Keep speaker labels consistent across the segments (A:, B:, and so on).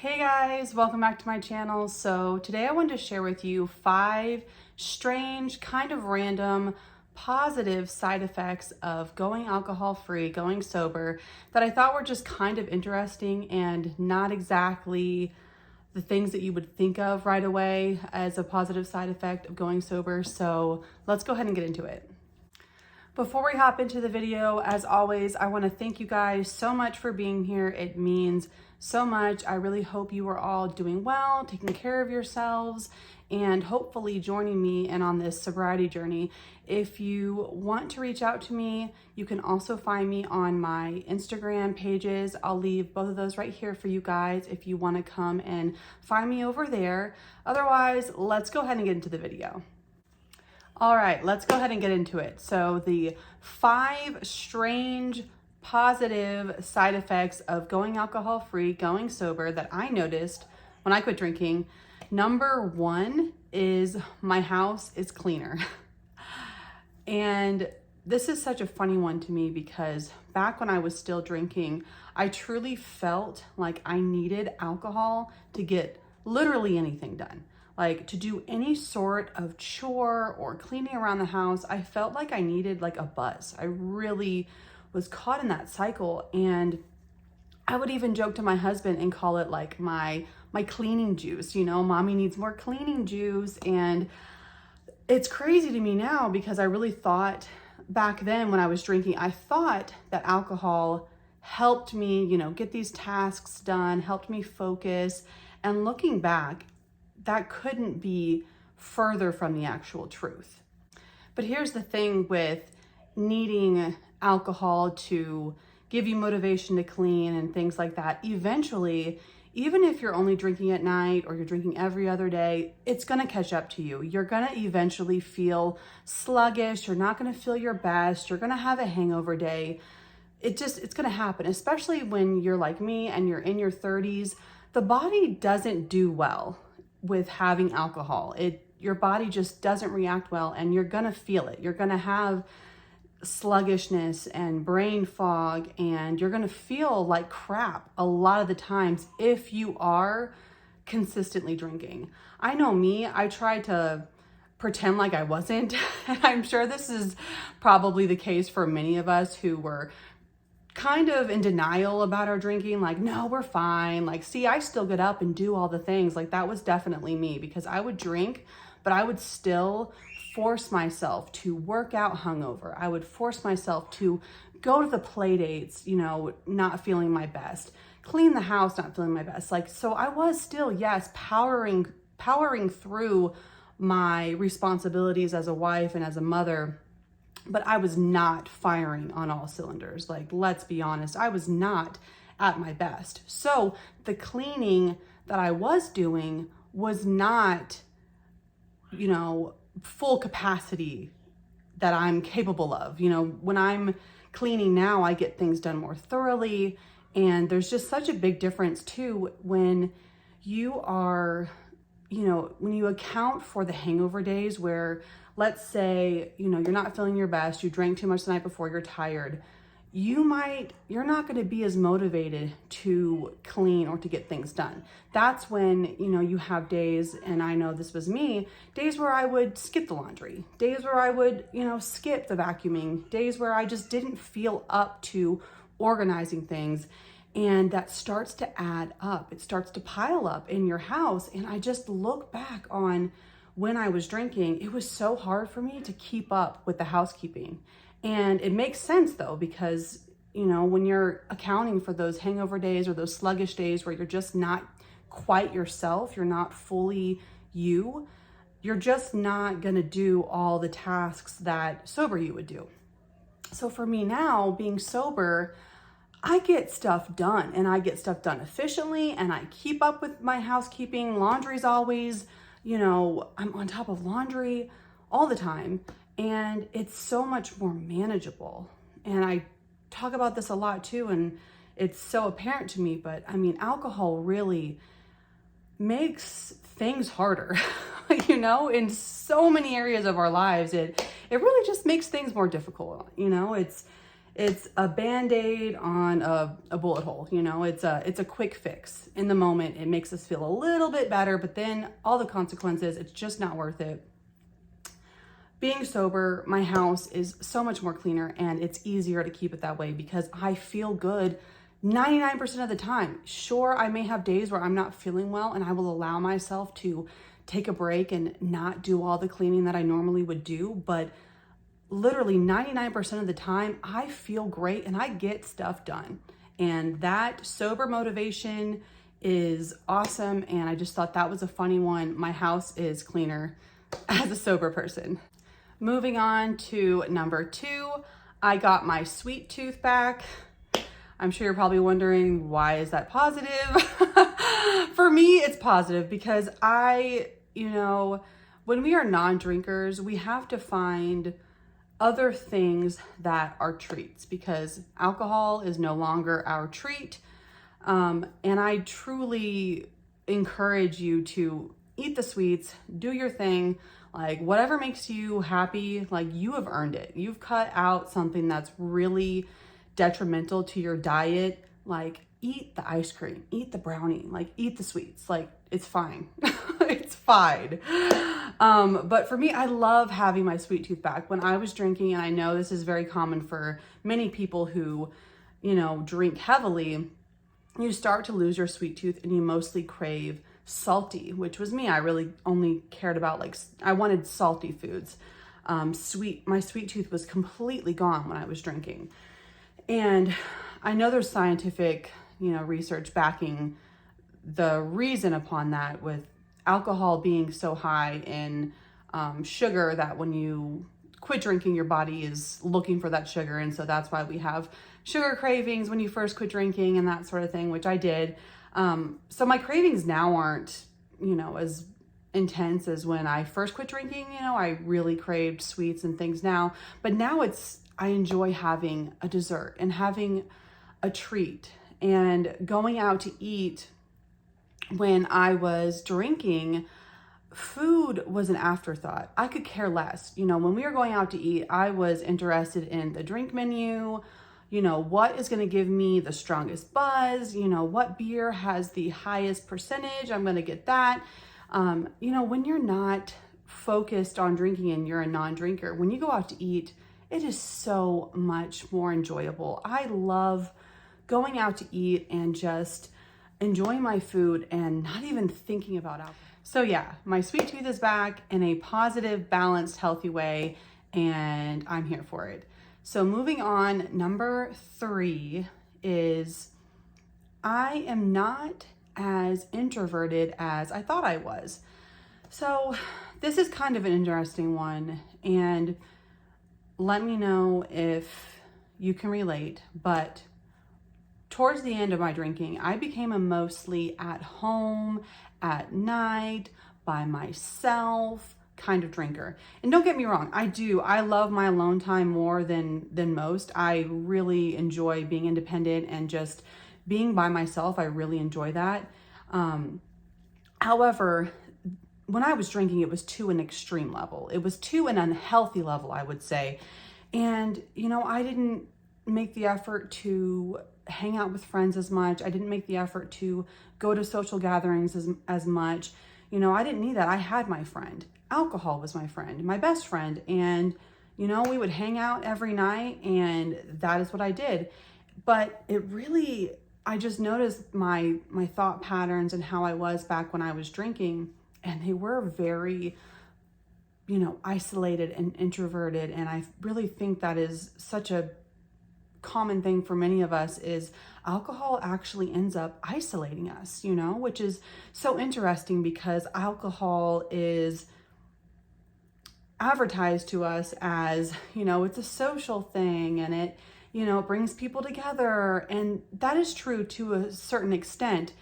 A: Hey guys, welcome back to my channel. So today I wanted to share with you 5 strange, kind of random, positive side effects of going alcohol free, going sober, that I thought were just kind of interesting and not exactly the things that you would think of right away as a positive side effect of going sober. So let's go ahead and get into it. Before we hop into the video, as always, I want to thank you guys so much for being here. It means so much. I really hope you are all doing well, taking care of yourselves, and hopefully joining me in on this sobriety journey. If you want to reach out to me, you can also find me on my Instagram pages. I'll leave both of those right here for you guys if you want to come and find me over there. Otherwise, let's go ahead and get into the video. All right, let's go ahead and get into it. So the 5 strange positive side effects of going alcohol free, going sober that I noticed when I quit drinking. Number 1 is my house is cleaner. And this is such a funny one to me because back when I was still drinking, I truly felt like I needed alcohol to get literally anything done. Like to do any sort of chore or cleaning around the house, I felt like I needed like a buzz. I really was caught in that cycle, and I would even joke to my husband and call it like my cleaning juice. You know, mommy needs more cleaning juice. And it's crazy to me now because I really thought back then when I was drinking, I thought that alcohol helped me, you know, get these tasks done, helped me focus. And looking back, that couldn't be further from the actual truth. But here's the thing with needing alcohol to give you motivation to clean and things like that. Eventually, even if you're only drinking at night or you're drinking every other day, it's gonna catch up to you. You're gonna eventually feel sluggish. You're not gonna feel your best. You're gonna have a hangover day. It's gonna happen, especially when you're like me and you're in your 30s. The body doesn't do well with having alcohol. Your body just doesn't react well, and you're gonna feel it. You're gonna have sluggishness and brain fog, and you're gonna feel like crap a lot of the times if you are consistently drinking. I know me, I tried to pretend like I wasn't, and I'm sure this is probably the case for many of us who were kind of in denial about our drinking, like, no, we're fine. Like, see, I still get up and do all the things. Like, that was definitely me because I would drink, but I would still force myself to work out hungover. I would force myself to go to the play dates, you know, not feeling my best, clean the house, not feeling my best. Like, so I was still, yes, powering through my responsibilities as a wife and as a mother. But I was not firing on all cylinders. Like, let's be honest, I was not at my best. So the cleaning that I was doing was not, you know, full capacity that I'm capable of. You know, when I'm cleaning now, I get things done more thoroughly. And there's just such a big difference too when you are, you know, when you account for the hangover days where, let's say, you know, you're not feeling your best, you drank too much the night before, you're tired, you're not going to be as motivated to clean or to get things done. That's when, you know, you have days, and I know this was me, days where I would skip the laundry, days where I would, you know, skip the vacuuming, days where I just didn't feel up to organizing things. And that starts to add up. It starts to pile up in your house. And I just look back on when I was drinking, it was so hard for me to keep up with the housekeeping. And it makes sense though, because, you know, when you're accounting for those hangover days or those sluggish days where you're just not quite yourself, you're not fully you, you're just not gonna do all the tasks that sober you would do. So for me now, being sober, I get stuff done, and I get stuff done efficiently, and I keep up with my housekeeping. Laundry's always, you know, I'm on top of laundry all the time, and it's so much more manageable. And I talk about this a lot too, and it's so apparent to me, but I mean, alcohol really makes things harder, you know, in so many areas of our lives. It really just makes things more difficult, you know. it's a Band-Aid on a bullet hole, you know, it's a quick fix. In the moment, it makes us feel a little bit better, but then all the consequences, it's just not worth it. Being sober, my house is so much more cleaner, and it's easier to keep it that way because I feel good 99% of the time. Sure, I may have days where I'm not feeling well, and I will allow myself to take a break and not do all the cleaning that I normally would do, but literally 99% of the time, I feel great and I get stuff done. And that sober motivation is awesome. And I just thought that was a funny one. My house is cleaner as a sober person. Moving on to number 2, I got my sweet tooth back. I'm sure you're probably wondering, why is that positive? For me, it's positive because when we are non-drinkers, we have to find other things that are treats because alcohol is no longer our treat. And I truly encourage you to eat the sweets, do your thing, like whatever makes you happy, like you have earned it. You've cut out something that's really detrimental to your diet. Like eat the ice cream, eat the brownie, like eat the sweets, like it's fine. It's fine. But for me, I love having my sweet tooth back. When I was drinking, and I know this is very common for many people who, drink heavily, you start to lose your sweet tooth and you mostly crave salty, which was me. I really only cared about I wanted salty foods. My sweet tooth was completely gone when I was drinking. And I know there's scientific, research backing the reason upon that, with alcohol being so high in sugar that when you quit drinking, your body is looking for that sugar. And so that's why we have sugar cravings when you first quit drinking and that sort of thing, which I did. So my cravings now aren't, as intense as when I first quit drinking. I really craved sweets and things now, but now I enjoy having a dessert and having a treat and going out to eat. When I was drinking, food was an afterthought. I could care less. When we were going out to eat, I was interested in the drink menu, what is going to give me the strongest buzz, what beer has the highest percentage, I'm going to get that. When you're not focused on drinking and you're a non-drinker, when you go out to eat, it is so much more enjoyable. I love going out to eat and just enjoying my food and not even thinking about alcohol. So yeah, my sweet tooth is back in a positive, balanced, healthy way, and I'm here for it. So moving on, number 3 is I am not as introverted as I thought I was. So this is kind of an interesting one, and let me know if you can relate, but towards the end of my drinking, I became a mostly at home, at night, by myself kind of drinker. And don't get me wrong, I love my alone time more than most. I really enjoy being independent and just being by myself. I really enjoy that. However, when I was drinking, it was to an extreme level. It was to an unhealthy level, I would say. And, I didn't make the effort to hang out with friends as much. I didn't make the effort to go to social gatherings as much. I didn't need that. I had my friend. Alcohol was my friend, my best friend. And, we would hang out every night, and that is what I did. But I just noticed my thought patterns and how I was back when I was drinking, and they were very, isolated and introverted. And I really think that is such a common thing for many of us, is alcohol actually ends up isolating us, which is so interesting because alcohol is advertised to us as, it's a social thing, and it brings people together. And that is true to a certain extent.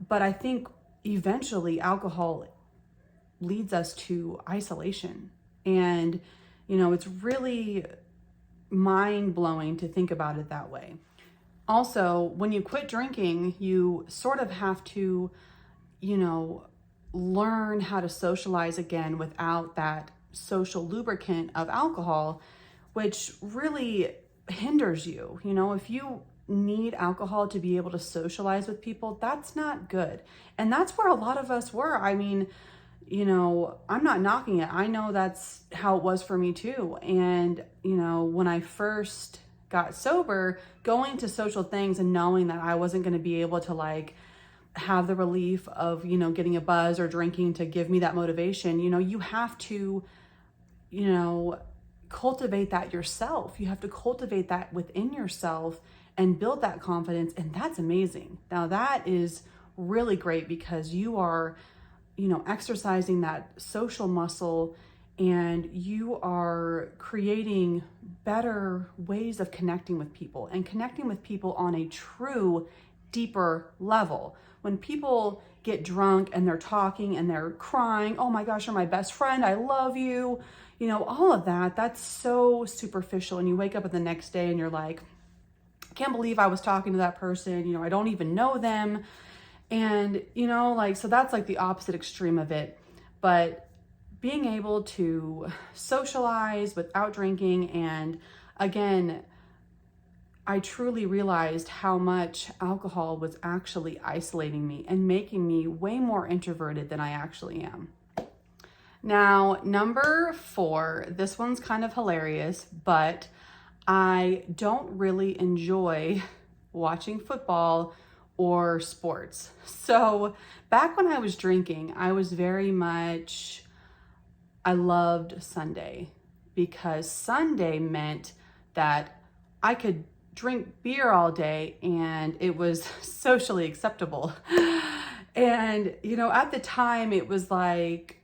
A: But I think eventually alcohol leads us to isolation. And, it's really mind-blowing to think about it that way. Also, when you quit drinking, you sort of have to, learn how to socialize again without that social lubricant of alcohol, which really hinders you. You know, if you need alcohol to be able to socialize with people, that's not good. And that's where a lot of us were. I mean, you know, I'm not knocking it. I know that's how it was for me too. And, you know, when I first got sober, going to social things and knowing that I wasn't going to be able to like have the relief of, you know, getting a buzz or drinking to give me that motivation, you know, you have to, you know, cultivate that yourself. You have to cultivate that within yourself and build that confidence. And that's amazing. Now that is really great because you are, you know, exercising that social muscle and you are creating better ways of connecting with people and connecting with people on a true, deeper level. When people get drunk and they're talking and they're crying, oh my gosh, you're my best friend, I love you, you know, all of that, that's so superficial. And you wake up the next day and you're like, I can't believe I was talking to that person, you know, I don't even know them. And, you know, like, so that's like the opposite extreme of it. But being able to socialize without drinking, and again, I truly realized how much alcohol was actually isolating me and making me way more introverted than I actually am. Now, number 4, this one's kind of hilarious, but I don't really enjoy watching football or sports. So back when I was drinking, I was very much, I loved Sunday because Sunday meant that I could drink beer all day and it was socially acceptable. And, you know, at the time it was like,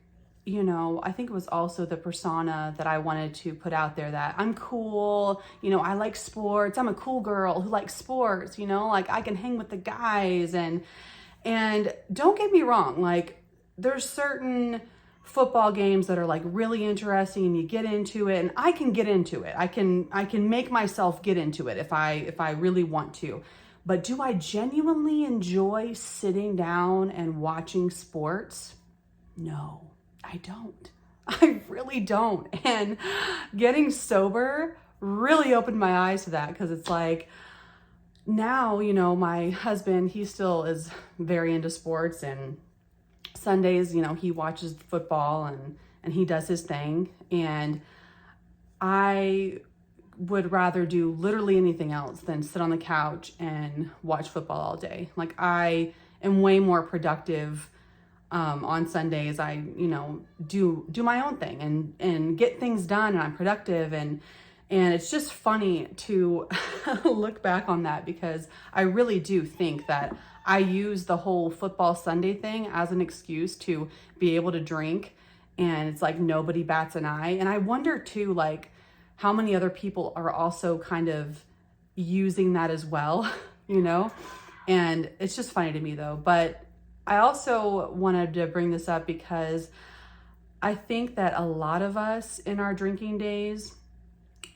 A: you know, I think it was also the persona that I wanted to put out there that I'm cool, you know, I like sports, I'm a cool girl who likes sports, you know, like I can hang with the guys. And don't get me wrong, like there's certain football games that are like really interesting and you get into it, and I can get into it. I can make myself get into it if I really want to. But do I genuinely enjoy sitting down and watching sports? No. I don't. I really don't. And getting sober really opened my eyes to that, because it's like now, you know, my husband, he still is very into sports, and Sundays, you know, he watches football and he does his thing. And I would rather do literally anything else than sit on the couch and watch football all day. Like I am way more productive on Sundays. I, you know, do my own thing and get things done, and I'm productive. And it's just funny to look back on that, because I really do think that I use the whole football Sunday thing as an excuse to be able to drink. And it's like nobody bats an eye. And I wonder too, like how many other people are also kind of using that as well, you know? And it's just funny to me though. But I also wanted to bring this up because I think that a lot of us in our drinking days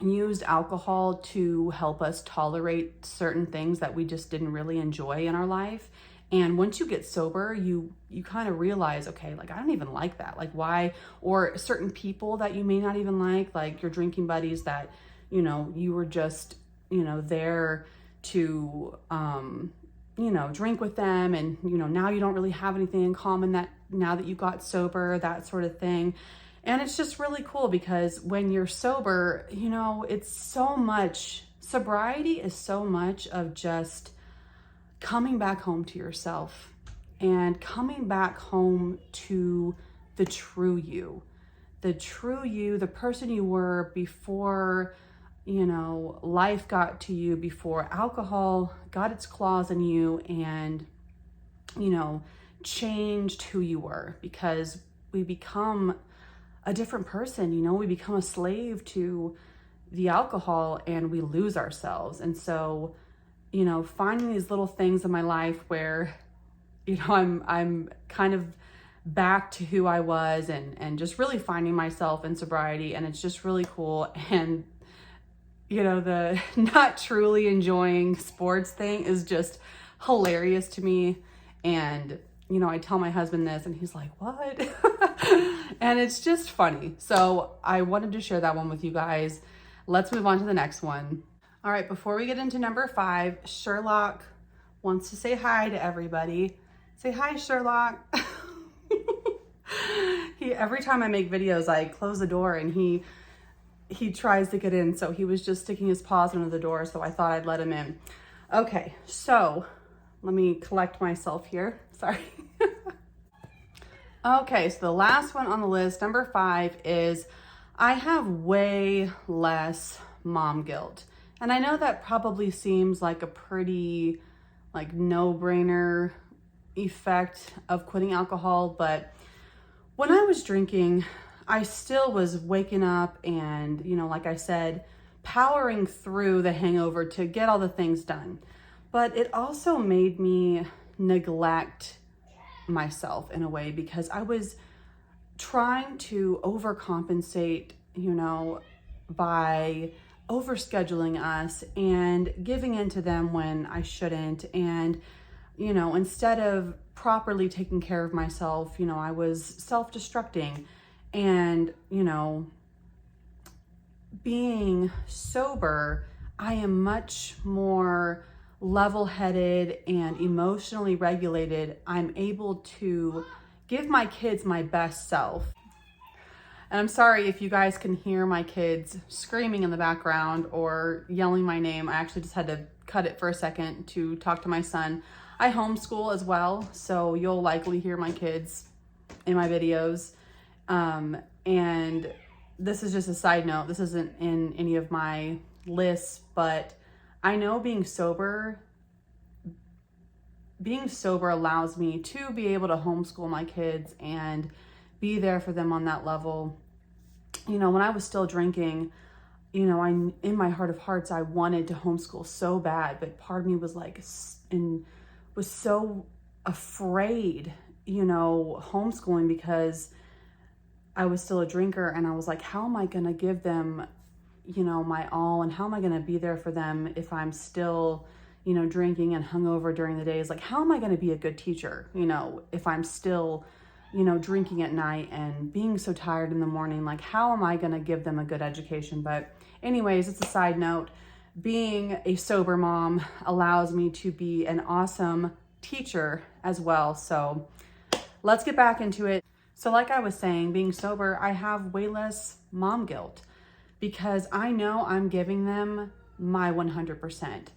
A: used alcohol to help us tolerate certain things that we just didn't really enjoy in our life. And once you get sober, you kind of realize, okay, like I don't even like that. Like why? Or certain people that you may not even like your drinking buddies that, you know, you were just, you know, there to, you know, drink with them. And, you know, now you don't really have anything in common that now that you got sober, that sort of thing. And it's just really cool because when you're sober, you know, it's so much, sobriety is so much of just coming back home to yourself and coming back home to the true you, the person you were before, you know, life got to you, before alcohol got its claws in you and, you know, changed who you were, because we become a different person, you know, we become a slave to the alcohol and we lose ourselves. And so, you know, finding these little things in my life where, you know, I'm kind of back to who I was and just really finding myself in sobriety. And it's just really cool. And, you know, the not truly enjoying sports thing is just hilarious to me. And, you know, I tell my husband this and he's like, what? And it's just funny. So I wanted to share that one with you guys. Let's move on to the next one. All right, before we get into number 5, Sherlock wants to say hi to everybody. Say hi, Sherlock. Every time I make videos, I close the door and he tries to get in. So he was just sticking his paws under the door. So I thought I'd let him in. Okay, so let me collect myself here. Sorry. Okay, so the last one on the list, number 5, is I have way less mom guilt. And I know that probably seems like a pretty no-brainer effect of quitting alcohol, but when I was drinking, I still was waking up and, like I said, powering through the hangover to get all the things done. But it also made me neglect myself in a way because I was trying to overcompensate, by overscheduling us and giving in to them when I shouldn't. And, instead of properly taking care of myself, I was self-destructing. And, being sober, I am much more level-headed and emotionally regulated. I'm able to give my kids my best self. And I'm sorry if you guys can hear my kids screaming in the background or yelling my name. I actually just had to cut it for a second to talk to my son. I homeschool as well, so you'll likely hear my kids in my videos. And this is just a side note. This isn't in any of my lists, but I know being sober allows me to be able to homeschool my kids and be there for them on that level. When I was still drinking, in my heart of hearts, I wanted to homeschool so bad, but part of me was was so afraid, homeschooling because I was still a drinker, and I was like, how am I going to give them, my all, and how am I going to be there for them if I'm still, drinking and hungover during the days? Like, how am I going to be a good teacher, if I'm still, drinking at night and being so tired in the morning? Like, how am I going to give them a good education? But anyways, it's a side note. Being a sober mom allows me to be an awesome teacher as well. So let's get back into it. So like I was saying, being sober, I have way less mom guilt because I know I'm giving them my 100%.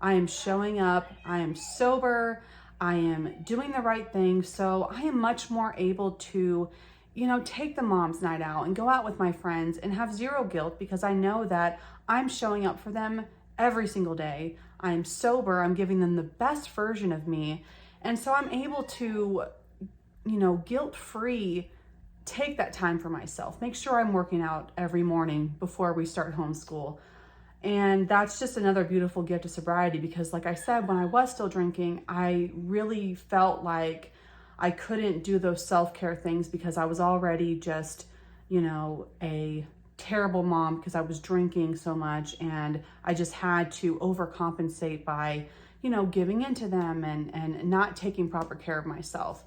A: I am showing up, I am sober, I am doing the right thing. So I am much more able to, take the mom's night out and go out with my friends and have zero guilt because I know that I'm showing up for them every single day. I'm sober, I'm giving them the best version of me. And so I'm able to, guilt-free take that time for myself. Make sure I'm working out every morning before we start homeschool. And that's just another beautiful gift of sobriety because like I said, when I was still drinking, I really felt like I couldn't do those self-care things because I was already just, a terrible mom because I was drinking so much, and I just had to overcompensate by, giving in to them and not taking proper care of myself,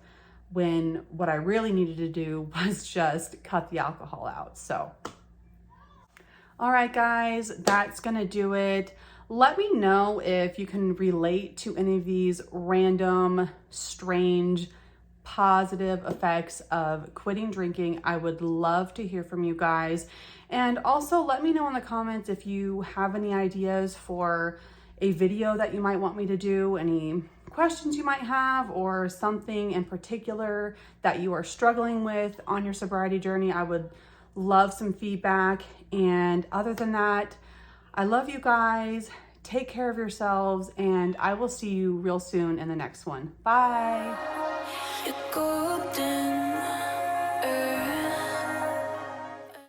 A: when what I really needed to do was just cut the alcohol out. So, all right, guys, that's gonna do it. Let me know if you can relate to any of these random, strange, positive effects of quitting drinking. I would love to hear from you guys. And also let me know in the comments if you have any ideas for a video that you might want me to do, any questions you might have, or something in particular that you are struggling with on your sobriety journey. I would love some feedback. And other than that, I love you guys. Take care of yourselves, and I will see you real soon in the next one. Bye.